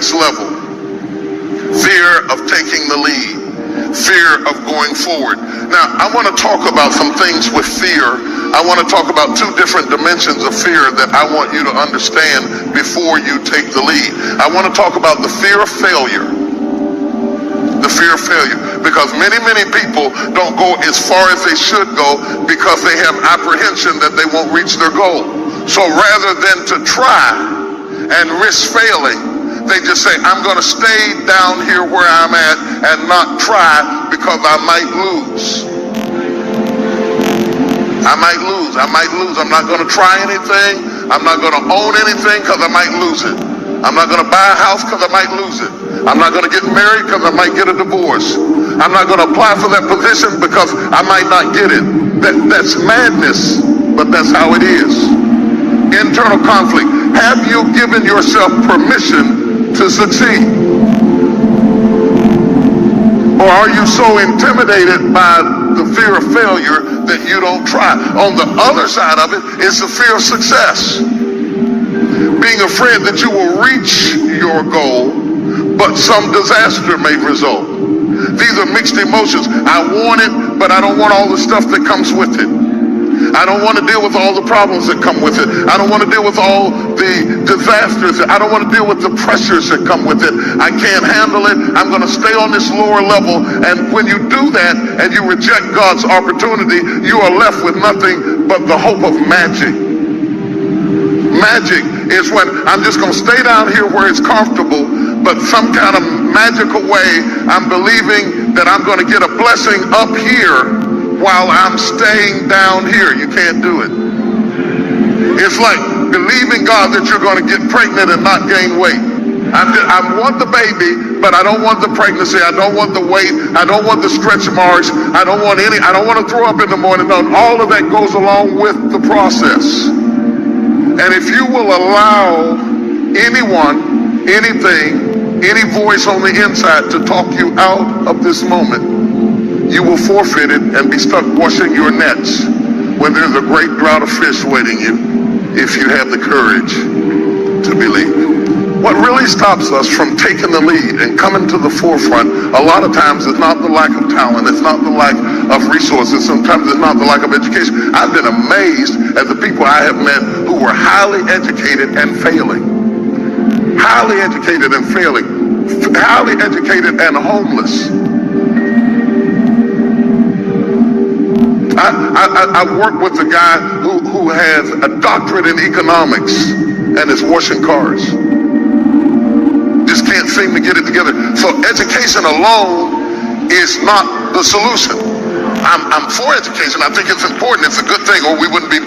next level. Fear of taking the lead. Fear of going forward. Now, I want to talk about some things with fear. I want to talk about two different dimensions of fear that I want you to understand before you take the lead. I want to talk about the fear of failure. The fear of failure. Because many people don't go as far as they should go because they have apprehension that they won't reach their goal. So rather than to try and risk failing, they just say, I'm going to stay down here where I'm at and not try because I might lose. I might lose. I'm not going to try anything. I'm not going to own anything because I might lose it. I'm not going to buy a house because I might lose it. I'm not going to get married because I might get a divorce. I'm not going to apply for that position because I might not get it. That's madness, but that's how it is. Internal conflict. Have you given yourself permission to succeed? Or are you so intimidated by the fear of failure that you don't try? On the other side of it is the fear of success. Being afraid that you will reach your goal, but some disaster may result. These are mixed emotions. I want it, but I don't want all the stuff that comes with it. I don't want to deal with all the problems that come with it. I don't want to deal with all the disasters. I don't want to deal with the pressures that come with it. I can't handle it. I'm going to stay on this lower level. And when you do that and you reject God's opportunity, you are left with nothing but the hope of magic. Magic is when I'm just going to stay down here where it's comfortable, but some kind of magical way I'm believing that I'm going to get a blessing up here while I'm staying down here. You can't do it. It's like believing God that you're going to get pregnant and not gain weight. I want the baby, but I don't want the pregnancy. I don't want the weight. I don't want the stretch marks. I don't want to throw up in the morning. No, all of that goes along with the process. And if you will allow anyone, anything, any voice on the inside to talk you out of this moment, you will forfeit it and be stuck washing your nets when there's a great drought of fish waiting you if you have the courage to believe. What really stops us from taking the lead and coming to the forefront a lot of times is not the lack of talent, it's not the lack of resources, sometimes it's not the lack of education. I've been amazed at the people I have met who were highly educated and failing. Highly educated and failing. Highly educated and homeless. I worked with a guy who has a doctorate in economics and is washing cars. Just can't seem to get it together. So education alone is not the solution. I'm for education. I think it's important. It's a good thing, or we wouldn't be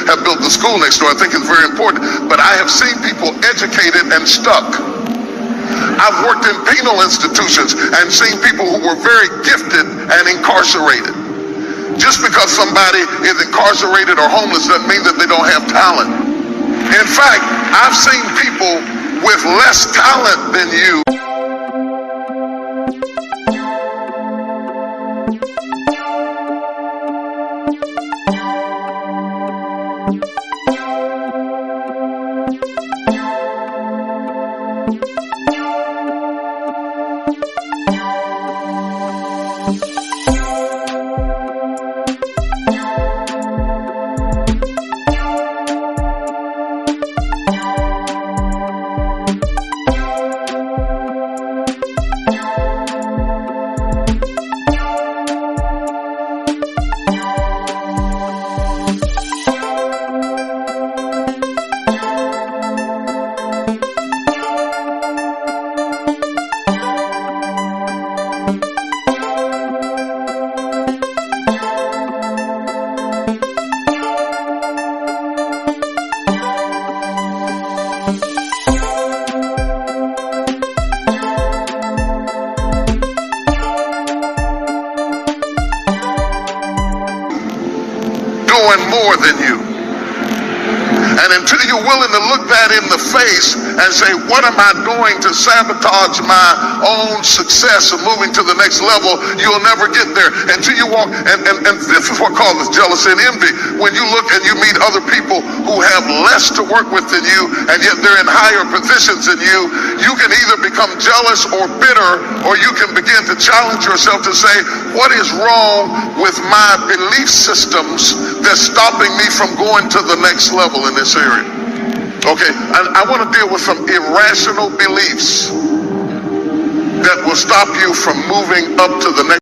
have built the school next door. I think it's very important. But I have seen people educated and stuck. I've worked in penal institutions and seen people who were very gifted and incarcerated. Just because somebody is incarcerated or homeless doesn't mean that they don't have talent. In fact, I've seen people with less talent than you. More than you. And until you're willing to look that in the face and say, what am I doing to sabotage my own success of moving to the next level? You'll never get there until you walk, and this is what causes jealousy and envy. When you look and you meet other people who have less to work with than you, and yet they're in higher positions than you can either become jealous or bitter, or you can begin to challenge yourself to say, what is wrong with my belief systems that's stopping me from going to the next level in this area? Okay, I want to deal with some irrational beliefs that will stop you from moving up to the next.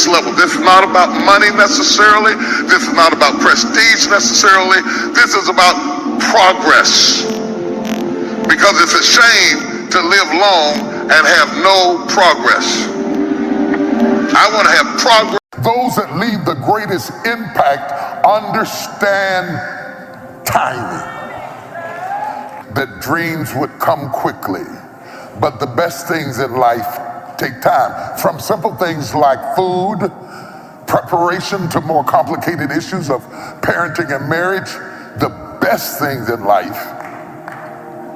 Level. This is not about money necessarily. This is not about prestige necessarily. This is about progress. Because it's a shame to live long and have no progress. I want to have progress. Those that leave the greatest impact understand timing. That dreams would come quickly, but the best things in life take time. From simple things like food, preparation, to more complicated issues of parenting and marriage, the best things in life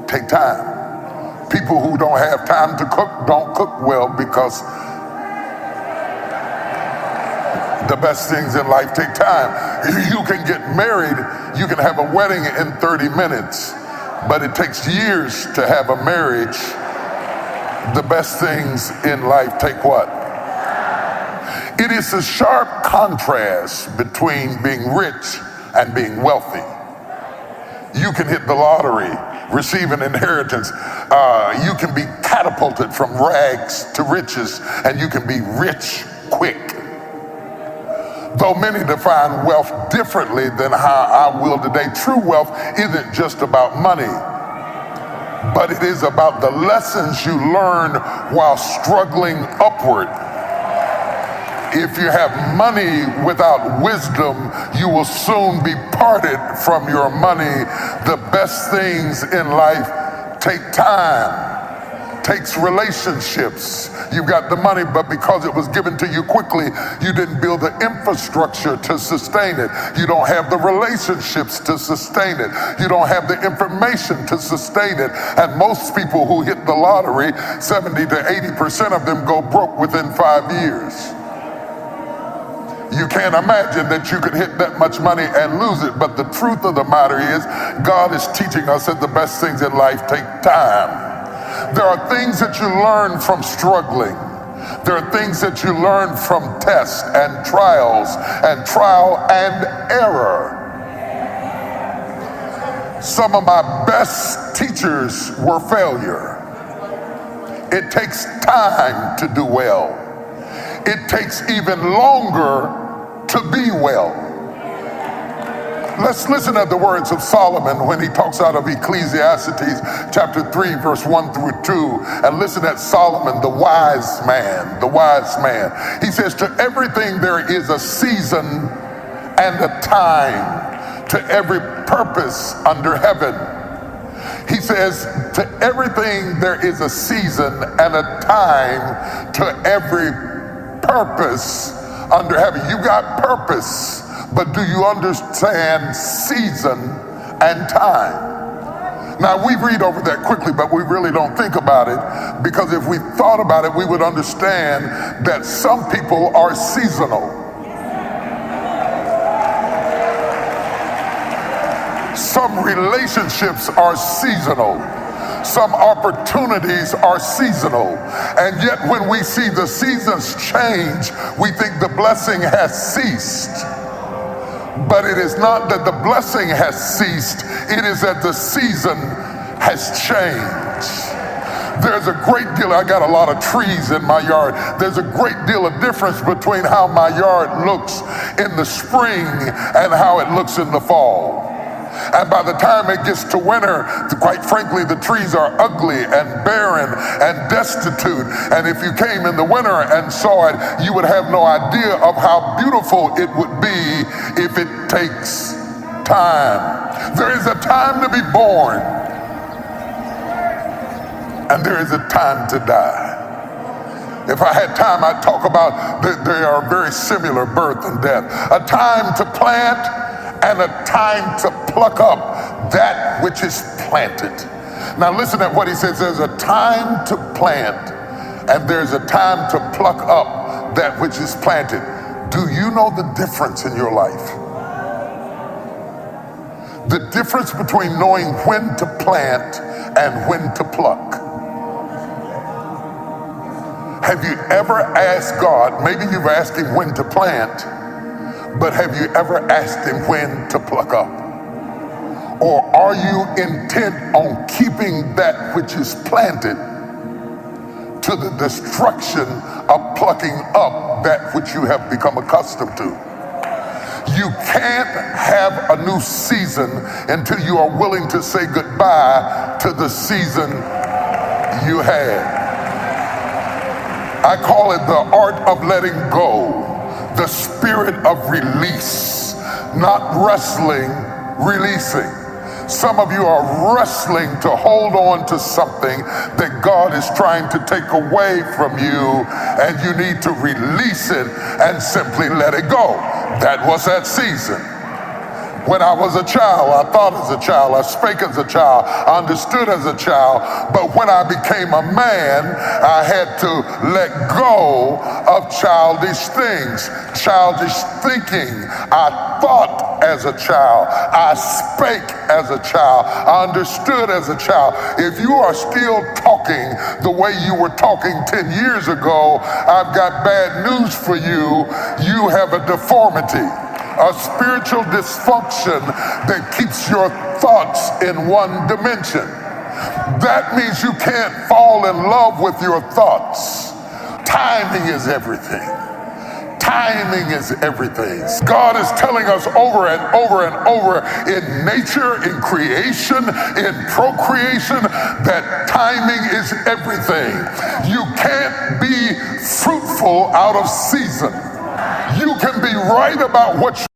take time. People who don't have time to cook don't cook well, because the best things in life take time. You can get married, you can have a wedding in 30 minutes, but it takes years to have a marriage. The best things in life take what? It is a sharp contrast between being rich and being wealthy. You can hit the lottery, receive an inheritance. You can be catapulted from rags to riches, and you can be rich quick. Though many define wealth differently than how I will today, true wealth isn't just about money, but it is about the lessons you learn while struggling upward. If you have money without wisdom, you will soon be parted from your money. The best things in life take time, takes relationships. You've got the money, but because it was given to you quickly, you didn't build the infrastructure to sustain it. You don't have the relationships to sustain it. You don't have the information to sustain it. And most people who hit the lottery, 70 to 80% of them go broke within 5 years. You can't imagine that you could hit that much money and lose it. But the truth of the matter is, God is teaching us that the best things in life take time. There are things that you learn from struggling. There are things that you learn from tests and trials and trial and error. Some of my best teachers were failure. It takes time to do well. It takes even longer to be well. Let's listen to the words of Solomon when he talks out of Ecclesiastes chapter 3, verse 1 through 2. And listen at Solomon, the wise man, the wise man. He says, to everything there is a season and a time, to every purpose under heaven. He says, to everything there is a season and a time, to every purpose under heaven. You got purpose, but do you understand season and time? Now, we read over that quickly, but we really don't think about it, because if we thought about it, we would understand that some people are seasonal. Some relationships are seasonal. Some opportunities are seasonal. And yet when we see the seasons change, we think the blessing has ceased. But it is not that the blessing has ceased, it is that the season has changed. There's a great deal, I got a lot of trees in my yard. There's a great deal of difference between how my yard looks in the spring and how it looks in the fall. And by the time it gets to winter, quite frankly, the trees are ugly and barren and destitute. And if you came in the winter and saw it, you would have no idea of how beautiful it would be if it takes time. There is a time to be born, and there is a time to die. If I had time, I'd talk about they are very similar, birth and death. A time to plant and a time to pluck up that which is planted. Now listen at what he says. There's a time to plant and there's a time to pluck up that which is planted. Do you know the difference in your life? The difference between knowing when to plant and when to pluck. Have you ever asked God, maybe you've asked him when to plant, but have you ever asked him when to pluck up? Or are you intent on keeping that which is planted to the destruction of plucking up that which you have become accustomed to? You can't have a new season until you are willing to say goodbye to the season you had. I call it the art of letting go. The spirit of release, not wrestling, releasing. Some of you are wrestling to hold on to something that God is trying to take away from you, and you need to release it and simply let it go. That was that season. When I was a child, I thought as a child, I spake as a child, I understood as a child, but when I became a man, I had to let go of childish things, childish thinking. I thought as a child, I spake as a child, I understood as a child. If you are still talking the way you were talking 10 years ago, I've got bad news for you. You have a deformity. A spiritual dysfunction that keeps your thoughts in one dimension. That means you can't fall in love with your thoughts. Timing is everything. Timing is everything. God is telling us over and over and over in nature, in creation, in procreation, that timing is everything. You can't be fruitful out of season. You can be right about what you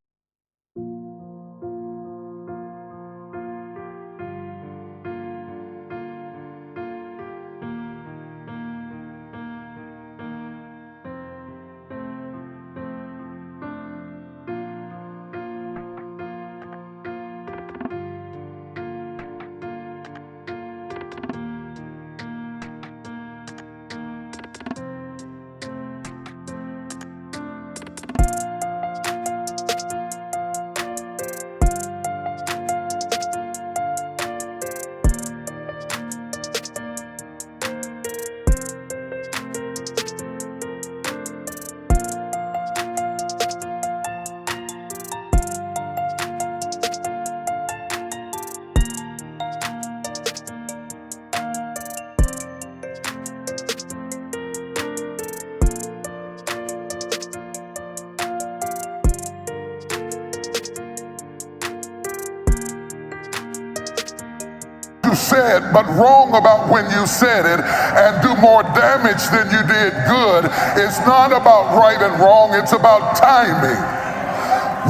said, but wrong about when you said it, and do more damage than you did good. It's not about right and wrong, it's about timing.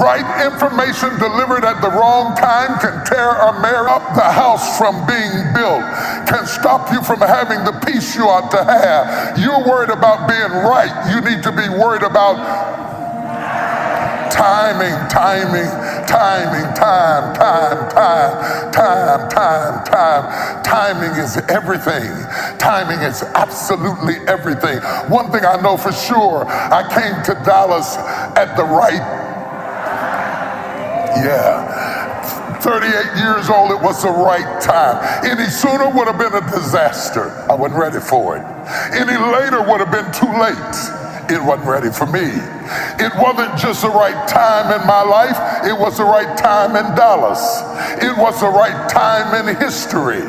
Right information delivered at the wrong time can tear a marriage up the house from being built, can stop you from having the peace you ought to have. You're worried about being right. You need to be worried about timing. Timing is everything. Timing is absolutely everything. One thing I know for sure, I came to Dallas at the right 38 years old, it was the right time. Any sooner would have been a disaster. I wasn't ready for it. Any later would have been too late. It wasn't ready for me. It wasn't just the right time in my life, it was the right time in Dallas. It was the right time in history.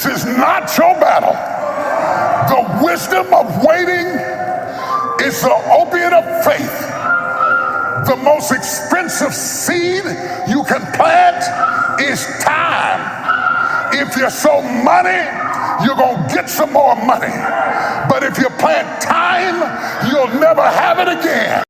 This is not your battle. The wisdom of waiting is the opiate of faith. The most expensive seed you can plant is time. If you sow money, you're going to get some more money. But if you plant time, you'll never have it again.